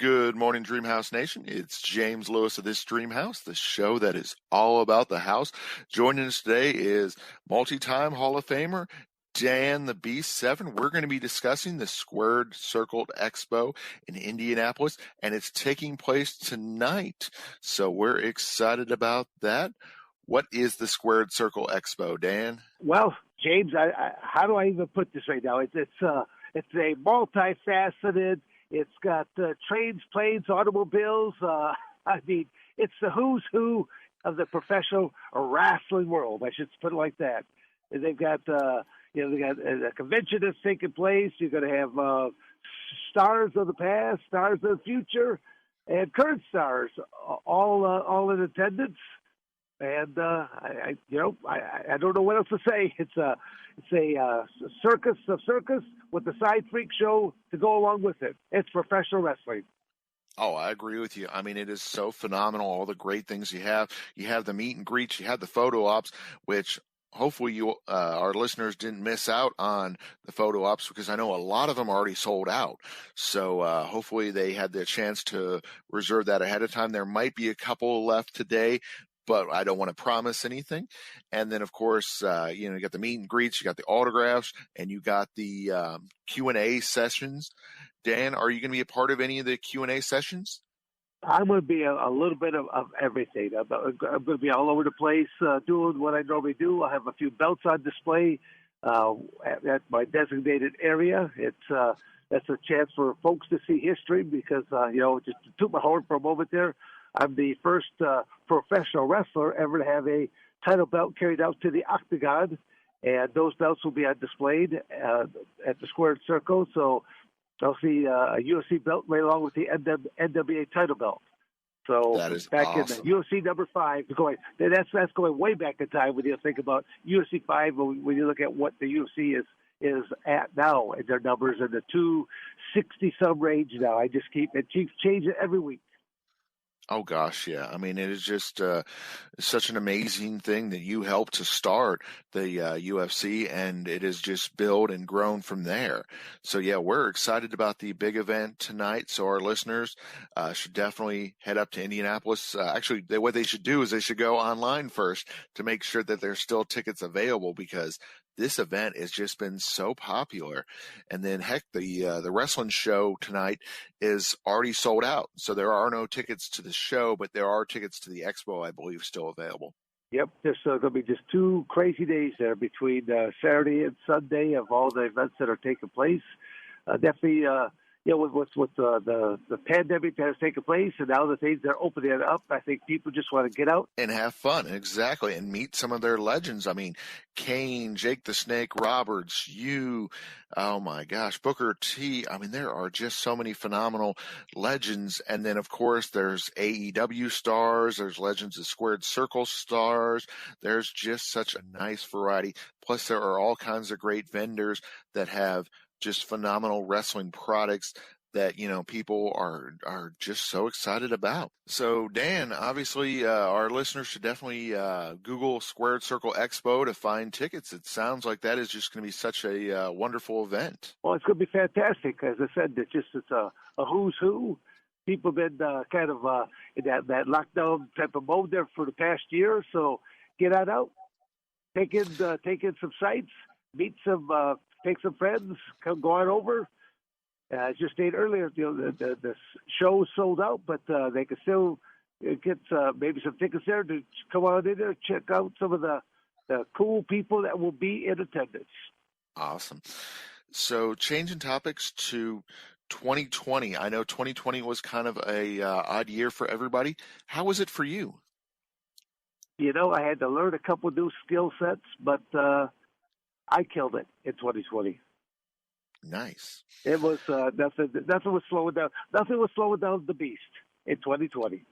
Good morning, Dreamhouse Nation. It's James Lewis of This Dreamhouse, the show that is all about the house. Joining us today is multi-time Hall of Famer Dan the Beast Severn. We're going to be discussing the Squared Circle Expo in Indianapolis, and it's taking place tonight. So we're excited about that. What is the Squared Circle Expo, Dan? Well, James, how do I even put this right now? It's a multifaceted. It's got trains, planes, automobiles. It's the who's who of the professional wrestling world. I should put it like that. And they've got, they got a convention that's taking place. You're going to have stars of the past, stars of the future, and current stars all in attendance. And I don't know what else to say. It's a circus with the side freak show to go along with it. It's professional wrestling. Oh, I agree with you. I mean, it is so phenomenal. All the great things you have. You have the meet and greets. You have the photo ops, which hopefully our listeners didn't miss out on the photo ops, because I know a lot of them already sold out. So hopefully they had the chance to reserve that ahead of time. There might be a couple left today, but I don't want to promise anything. And then, of course, you got the meet and greets, you got the autographs, and you got the Q&A sessions. Dan, are you going to be a part of any of the Q&A sessions? I'm going to be a little bit of everything. I'm going to be all over the place doing what I normally do. I have a few belts on display at my designated area. That's a chance for folks to see history because, just to toot my horn for a moment there, I'm the first professional wrestler ever to have a title belt carried out to the octagon, and those belts will be on display at the Squared Circle. So I'll see a UFC belt right along with the NWA title belt. So that is back awesome. in the UFC number 5, that's going way back in time when you think about UFC 5. When you look at what the UFC is at now, and their numbers in the 260 some range now. It keeps changing every week. Oh, gosh, yeah. I mean, it is just such an amazing thing that you helped to start the UFC, and it has just built and grown from there. So, yeah, we're excited about the big event tonight. So our listeners should definitely head up to Indianapolis. Actually, what they should do is they should go online first to make sure that there's still tickets available, because this event has just been so popular. And then, heck, the wrestling show tonight is already sold out. So there are no tickets to the show, but there are tickets to the expo, I believe, still available. Yep, there's going to be just 2 crazy days there between Saturday and Sunday of all the events that are taking place. Definitely, with the pandemic that has taken place and now the things they're opening it up, I think people just want to get out and have fun, exactly, and meet some of their legends. I mean, Kane, Jake the Snake Roberts, oh my gosh, Booker T. I mean, there are just so many phenomenal legends. And then, of course, there's AEW stars, there's Legends of Squared Circle stars. There's just such a nice variety. Plus, there are all kinds of great vendors that have just phenomenal wrestling products that, people are just so excited about. So, Dan, obviously, our listeners should definitely Google Squared Circle Expo to find tickets. It sounds like that is just going to be such a wonderful event. Well, it's going to be fantastic. As I said, it's a who's who. People have been kind of in that lockdown type of mode there for the past year. So get out, take in some sights, meet take some friends, go on over. As you stated earlier, the show sold out, but they can still get maybe some tickets there to come on in there, check out some of the cool people that will be in attendance. Awesome. So changing topics to 2020. I know 2020 was kind of a odd year for everybody. How was it for you? I had to learn a couple new skill sets, but I killed it in 2020. Nice. It was nothing was slowing down. Nothing was slowing down the beast in 2020.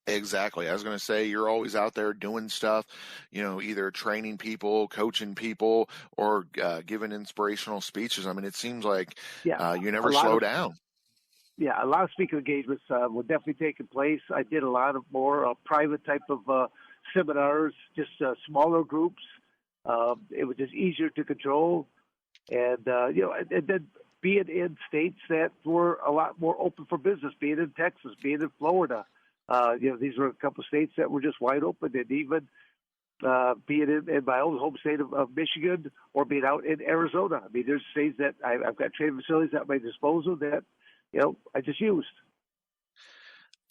Exactly. I was going to say, you're always out there doing stuff, either training people, coaching people, or giving inspirational speeches. I mean, it seems like you never slow down. Yeah, a lot of speaking engagements were definitely taking place. I did a lot of more private type of seminars, just smaller groups. It was just easier to control. And, and then being in states that were a lot more open for business, being in Texas, being in Florida. These were a couple of states that were just wide open, and even being in my own home state of Michigan or being out in Arizona. I mean, there's states that I've got training facilities at my disposal that, I just used.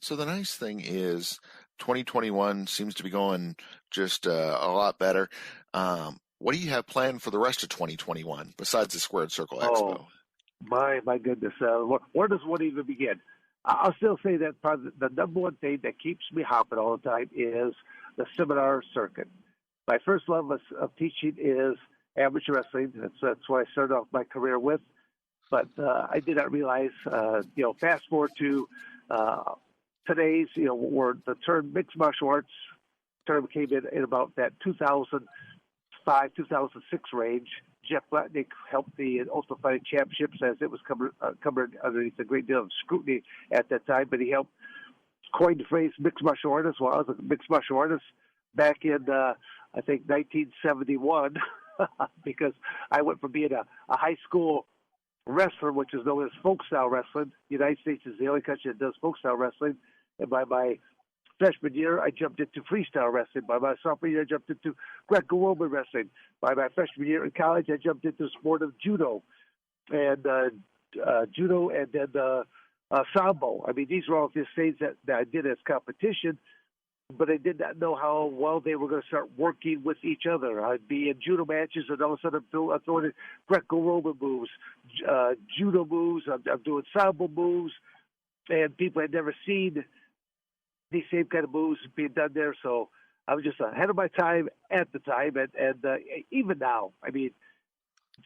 So the nice thing is 2021 seems to be going just a lot better. What do you have planned for the rest of 2021 besides the Squared Circle Expo? Oh, my goodness. Where does one even begin? I'll still say that probably the number one thing that keeps me hopping all the time is the seminar circuit. My first love of teaching is amateur wrestling. That's what I started off my career with. But I did not realize, fast forward to today's, where the term mixed martial arts term came in about that 2005, 2006 range. Jeff Blatnick helped the Ultimate Fighting Championships as it was covered underneath a great deal of scrutiny at that time, but he helped coin the phrase mixed martial artist. Well, I was a mixed martial artist back in, I think, 1971, because I went from being a high school wrestler, which is known as folk style wrestling. The United States is the only country that does folk style wrestling. And by my freshman year, I jumped into freestyle wrestling. By my sophomore year, I jumped into Greco-Roman wrestling. By my freshman year in college, I jumped into the sport of judo and then sambo. I mean, these were all just things that I did as competition, but I did not know how well they were going to start working with each other. I'd be in judo matches, and all of a sudden I'm throwing in Greco-Roman moves, judo moves. I'm doing sambo moves, and people had never seen these same kind of moves being done there. So I was just ahead of my time at the time, and even now, I mean,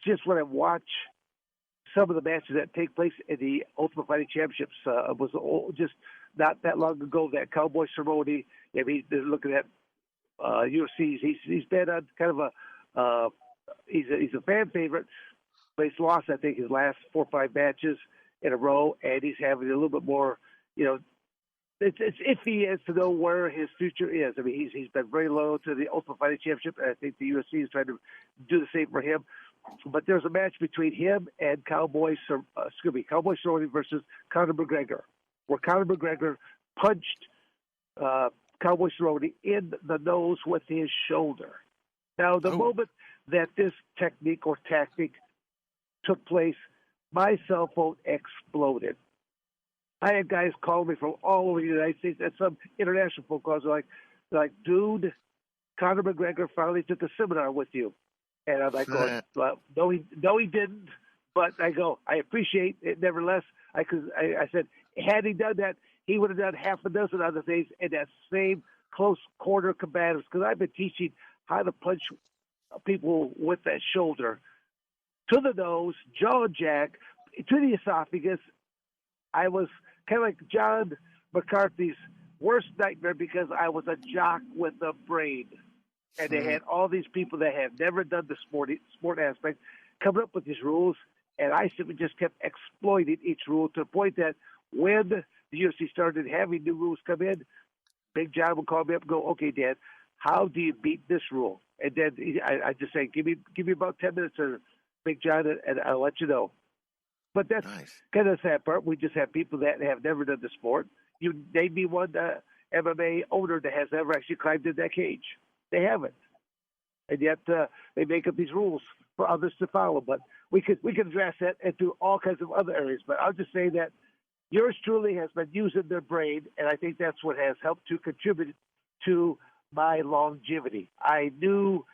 just when I watch some of the matches that take place in the Ultimate Fighting Championships, was just not that long ago, that Cowboy ceremony. I mean, they're looking at UFC's. He's been on kind of he's a fan favorite, but he's lost, I think, his last 4 or 5 matches in a row, and he's having a little bit more, it's iffy as to know where his future is. I mean, he's been very low to the Ultimate Fighting Championship, and I think the UFC is trying to do the same for him. But there's a match between him and Cowboy Cerrone versus Conor McGregor, where Conor McGregor punched Cowboy Cerrone in the nose with his shoulder. Now, the moment that this technique or tactic took place, my cell phone exploded. I had guys call me from all over the United States, and some international phone calls are like, dude, Conor McGregor finally took a seminar with you. And I'm like, well, no, he didn't. But I go, I appreciate it nevertheless. I said, had he done that, he would have done half a dozen other things in that same close quarter combatives. Because I've been teaching how to punch people with that shoulder to the nose, jaw jack, to the esophagus. I was kind of like John McCarthy's worst nightmare because I was a jock with a brain. And they had all these people that had never done the sport aspect coming up with these rules, and I simply just kept exploiting each rule to the point that when the UFC started having new rules come in, Big John would call me up and go, "Okay, Dan, how do you beat this rule?" And then I just say, "Give me about 10 minutes, or Big John, and I'll let you know." But that's kind of the sad part. We just have people that have never done the sport. You name me one MMA owner that has ever actually climbed in that cage. They haven't, and yet they make up these rules for others to follow. But we could address that into all kinds of other areas. But I'll just say that yours truly has been using their brain, and I think that's what has helped to contribute to my longevity. I knew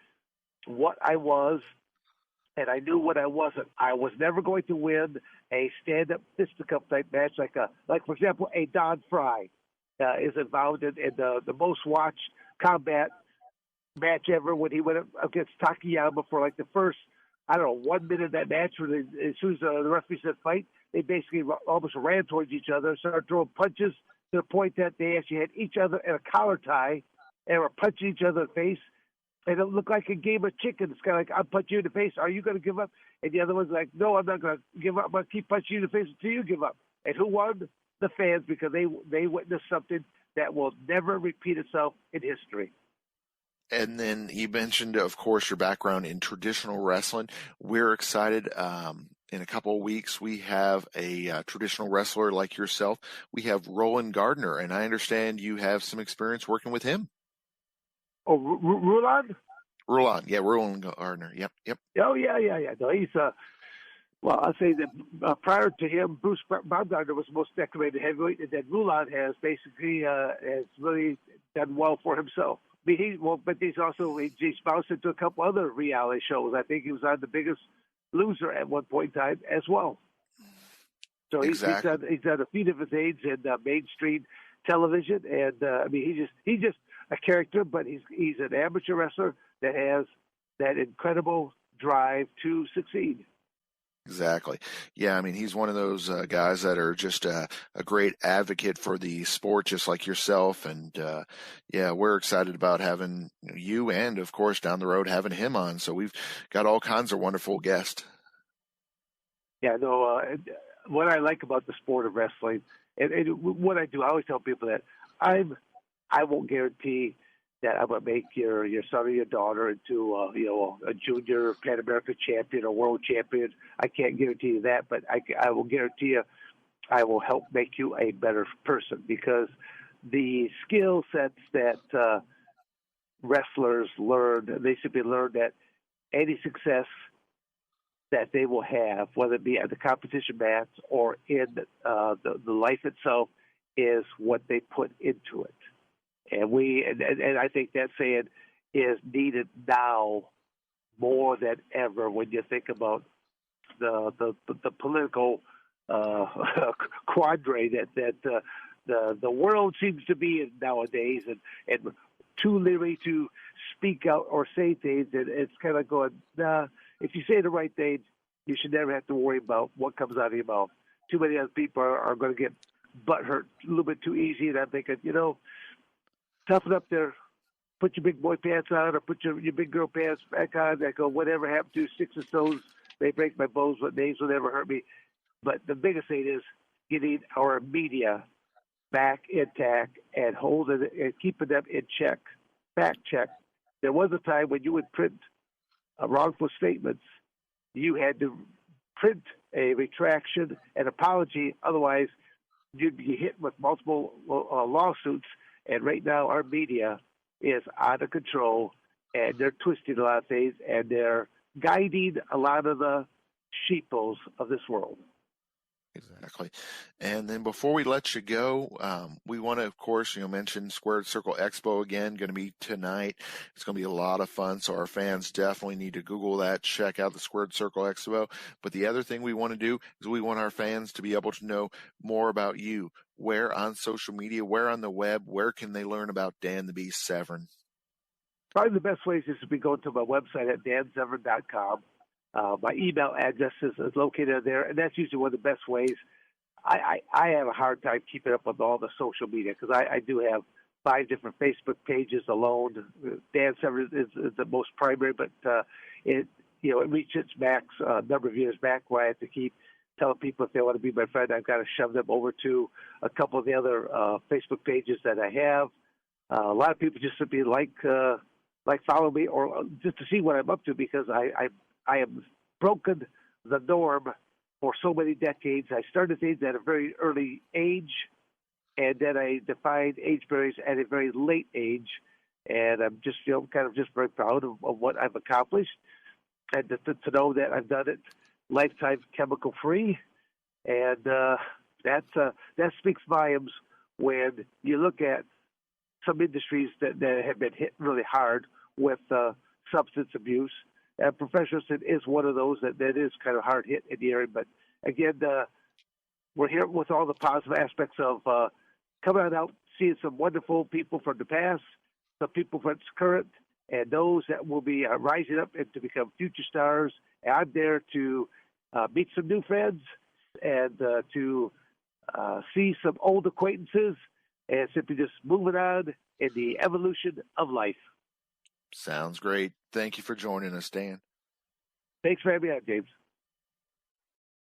what I was, and I knew what I wasn't. I was never going to win a stand-up fisticuff type match like for example, a Don Fry is involved in the most watched combat match ever when he went up against Takayama for like the first, 1 minute of that match, where as soon as the referee said fight, they basically almost ran towards each other, started throwing punches to the point that they actually had each other in a collar tie and were punching each other in the face. And it looked like a game of chicken. It's kind of like, I'm punching you in the face. Are you going to give up? And the other one's like, no, I'm not going to give up. I'm going to keep punching you in the face until you give up. And who won? The fans, because they witnessed something that will never repeat itself in history. And then you mentioned, of course, your background in traditional wrestling. We're excited. in a couple of weeks, we have a traditional wrestler like yourself. We have Roland Gardner, and I understand you have some experience working with him. Oh, Rulon? Roland, yeah, Roland Gardner. Yep, yep. Oh, yeah. No, he's well, I'll say that prior to him, Bruce Baumgartner was the most decorated heavyweight, and then Rulon has basically has really done well for himself. I mean, but he's bounced into a couple other reality shows. I think he was on The Biggest Loser at one point in time as well. So Exactly. he's done a few different things in mainstream television, and I mean, he's just a character, but he's an amateur wrestler that has that incredible drive to succeed. Exactly. Yeah, I mean, he's one of those guys that are just a great advocate for the sport, just like yourself. And yeah, we're excited about having you and, of course, down the road, having him on. So we've got all kinds of wonderful guests. Yeah, no, what I like about the sport of wrestling, and what I do, I always tell people that I won't guarantee that I'm going to make your son or your daughter into a junior Pan American champion or world champion. I can't guarantee you that, but I will guarantee you I will help make you a better person, because the skill sets that wrestlers learn, they simply learn that any success that they will have, whether it be at the competition mats or in the life itself, is what they put into it. And I think that saying is needed now more than ever when you think about the political quandary that the world seems to be in nowadays, and too leery to speak out or say things. And it's kind of going, nah, if you say the right thing, you should never have to worry about what comes out of your mouth. Too many other people are going to get butt hurt a little bit too easy, and I'm thinking, toughen up there, put your big boy pants on, or put your big girl pants back on. I go, whatever happened to sticks and stones, they break my bones, but names will never hurt me. But the biggest thing is getting our media back intact and holding and keeping them in check, fact check. There was a time when you would print wrongful statements. You had to print a retraction, an apology, otherwise you'd be hit with multiple lawsuits. And right now, our media is out of control, and they're twisting a lot of things, and they're guiding a lot of the sheeples of this world. Exactly. And then before we let you go, we want to, of course, mention Squared Circle Expo again, going to be tonight. It's going to be a lot of fun. So our fans definitely need to Google that, check out the Squared Circle Expo. But the other thing we want to do is we want our fans to be able to know more about you. Where on social media, where on the web, where can they learn about Dan the Beast Severn? Probably the best ways is to be going to my website at dansevern.com. My email address is located there, and that's usually one of the best ways. I have a hard time keeping up with all the social media, because I do have 5 different Facebook pages alone. Dan Severn is the most primary, but it reached its max number of years back where I have to keep telling people if they want to be my friend, I've got to shove them over to a couple of the other Facebook pages that I have. A lot of people just simply like follow me, or just to see what I'm up to, because I have broken the norm for so many decades. I started things at a very early age, and then I defined age barriers at a very late age. And I'm just kind of just very proud of what I've accomplished, and to know that I've done it lifetime chemical free. And that speaks volumes when you look at some industries that have been hit really hard with substance abuse. And professional is one of those that is kind of hard hit in the area. But again, we're here with all the positive aspects of coming on out, seeing some wonderful people from the past, some people from the current, and those that will be rising up and to become future stars. And I'm there to meet some new friends and to see some old acquaintances, and simply just moving on in the evolution of life. Sounds great. Thank you for joining us, Dan. Thanks for having me on, James.